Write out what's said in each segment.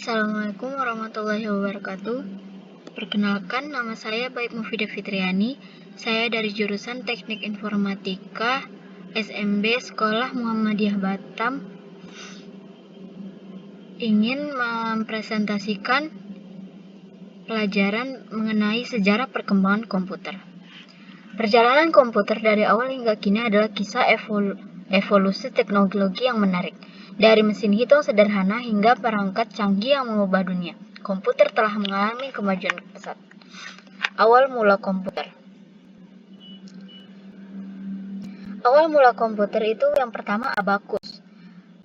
Assalamualaikum warahmatullahi wabarakatuh. Perkenalkan, nama saya Baik Mufidah Fitriani. Saya dari jurusan Teknik Informatika SMB Sekolah Muhammadiyah Batam. Ingin mempresentasikan pelajaran mengenai sejarah perkembangan komputer. Perjalanan komputer dari awal hingga kini adalah kisah evolusi teknologi yang menarik. Dari mesin hitung sederhana hingga perangkat canggih yang mengubah dunia, komputer telah mengalami kemajuan pesat. Awal mula komputer. Awal mula komputer itu yang pertama abakus,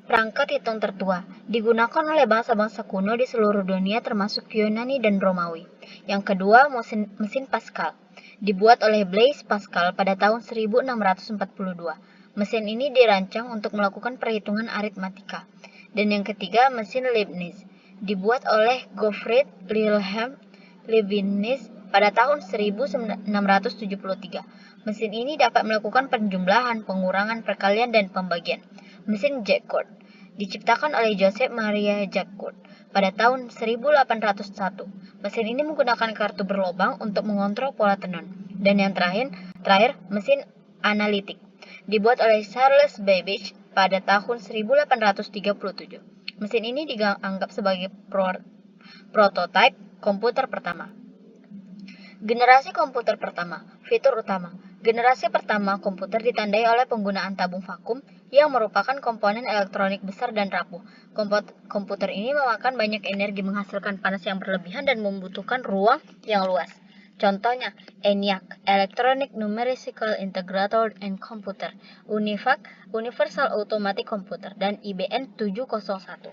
perangkat hitung tertua, digunakan oleh bangsa-bangsa kuno di seluruh dunia termasuk Yunani dan Romawi. Yang kedua, mesin Pascal, dibuat oleh Blaise Pascal pada tahun 1642. Mesin ini dirancang untuk melakukan perhitungan aritmatika. Dan yang ketiga, mesin Leibniz, dibuat oleh Gottfried Wilhelm Leibniz pada tahun 1673. Mesin ini dapat melakukan penjumlahan, pengurangan, perkalian, dan pembagian. Mesin Jacquard, diciptakan oleh Joseph Maria Jacquard pada tahun 1801. Mesin ini menggunakan kartu berlubang untuk mengontrol pola tenun. Dan yang terakhir mesin analitik, dibuat oleh Charles Babbage pada tahun 1837. Mesin ini dianggap sebagai prototipe komputer pertama. Generasi komputer pertama. Fitur utama. Generasi pertama komputer ditandai oleh penggunaan tabung vakum yang merupakan komponen elektronik besar dan rapuh. Komputer ini memakan banyak energi, menghasilkan panas yang berlebihan dan membutuhkan ruang yang luas. Contohnya, ENIAC, Electronic Numerical Integrator and Computer, UNIVAC, Universal Automatic Computer, dan IBM 701.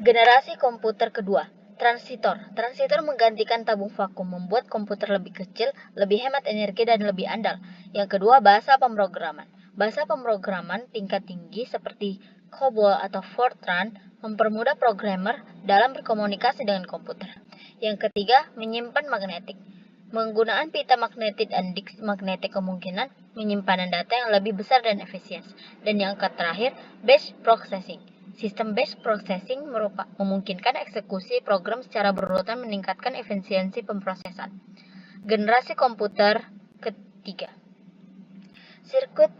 Generasi komputer kedua. Transistor. Transistor menggantikan tabung vakum, membuat komputer lebih kecil, lebih hemat energi, dan lebih andal. Yang kedua, bahasa pemrograman. Bahasa pemrograman tingkat tinggi seperti COBOL atau Fortran mempermudah programmer dalam berkomunikasi dengan komputer. Yang ketiga, menyimpan magnetik. Menggunakan pita magnetik dan disk magnetik kemungkinan penyimpanan data yang lebih besar dan efisien. Dan yang terakhir, batch processing. Sistem batch processing memungkinkan eksekusi program secara berurutan, meningkatkan efisiensi pemrosesan. Generasi komputer ketiga. Sirkuit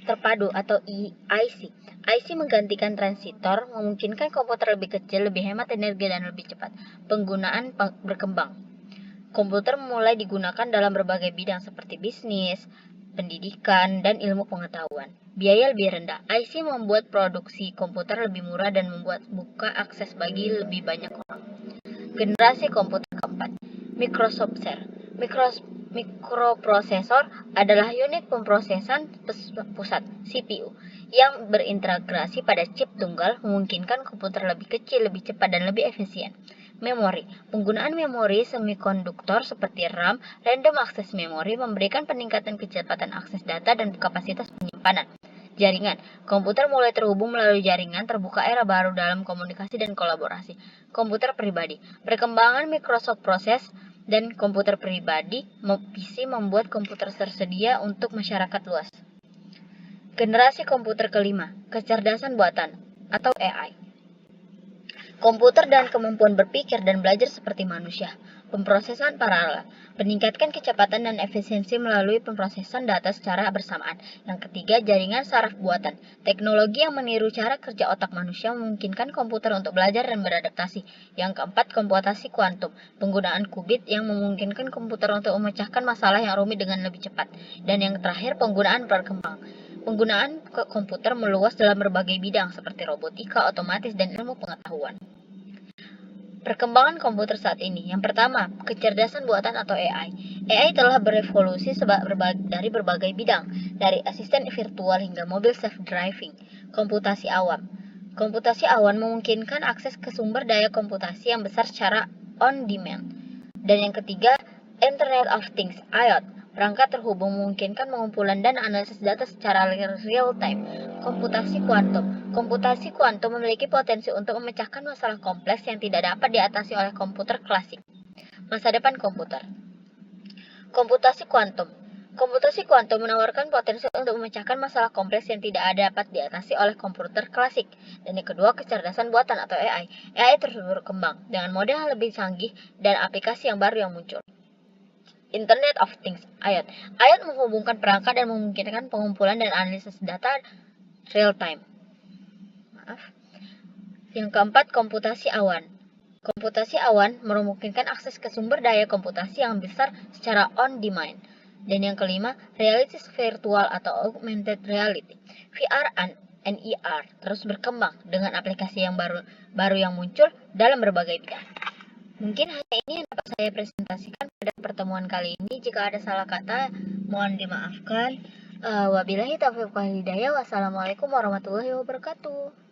terpadu atau IC. IC menggantikan transistor, memungkinkan komputer lebih kecil, lebih hemat energi, dan lebih cepat. Penggunaan berkembang. Komputer mulai digunakan dalam berbagai bidang seperti bisnis, pendidikan, dan ilmu pengetahuan. Biaya lebih rendah. IC membuat produksi komputer lebih murah dan membuka akses bagi lebih banyak orang. Generasi komputer keempat. Microprocessor. Mikroprosesor adalah unit pemrosesan pusat CPU yang berintegrasi pada chip tunggal, memungkinkan komputer lebih kecil, lebih cepat, dan lebih efisien. Memori. Penggunaan memori semikonduktor seperti RAM, random access memory, memberikan peningkatan kecepatan akses data dan kapasitas penyimpanan. Jaringan. Komputer mulai terhubung melalui jaringan, terbuka era baru dalam komunikasi dan kolaborasi. Komputer pribadi. Perkembangan Microsoft Process dan komputer pribadi PC membuat komputer tersedia untuk masyarakat luas. Generasi komputer kelima. Kecerdasan buatan atau AI. Komputer dan kemampuan berpikir dan belajar seperti manusia. Pemrosesan paralel. Meningkatkan kecepatan dan efisiensi melalui pemrosesan data secara bersamaan. Yang ketiga, jaringan saraf buatan. Teknologi yang meniru cara kerja otak manusia memungkinkan komputer untuk belajar dan beradaptasi. Yang keempat, komputasi kuantum. Penggunaan qubit yang memungkinkan komputer untuk memecahkan masalah yang rumit dengan lebih cepat. Dan yang terakhir, penggunaan berkembang. Penggunaan komputer meluas dalam berbagai bidang seperti robotika, otomatis, dan ilmu pengetahuan. Perkembangan komputer saat ini. Yang pertama, kecerdasan buatan atau AI. AI telah berevolusi dari berbagai bidang, dari asisten virtual hingga mobil self-driving. Komputasi awam. Komputasi awam memungkinkan akses ke sumber daya komputasi yang besar secara on-demand. Dan yang ketiga, Internet of Things, IoT. Perangkat terhubung memungkinkan pengumpulan dan analisis data secara real-time. Komputasi kuantum. Komputasi kuantum memiliki potensi untuk memecahkan masalah kompleks yang tidak dapat diatasi oleh komputer klasik. Masa depan komputer. Komputasi kuantum. Komputasi kuantum menawarkan potensi untuk memecahkan masalah kompleks yang tidak dapat diatasi oleh komputer klasik. Dan yang kedua, kecerdasan buatan atau AI. AI terus berkembang dengan model yang lebih canggih dan aplikasi yang baru yang muncul. Internet of Things, IoT. IoT menghubungkan perangkat dan memungkinkan pengumpulan dan analisis data real time. Yang keempat, komputasi awan. Komputasi awan memungkinkan akses ke sumber daya komputasi yang besar secara on demand. Dan yang kelima, reality virtual atau augmented reality. VR and ER terus berkembang dengan aplikasi yang baru yang muncul dalam berbagai bidang. Mungkin hanya ini yang dapat saya presentasikan pada pertemuan kali ini. Jika ada salah kata, mohon dimaafkan. Wabillahi taufiq wal hidayah. Wassalamualaikum warahmatullahi wabarakatuh.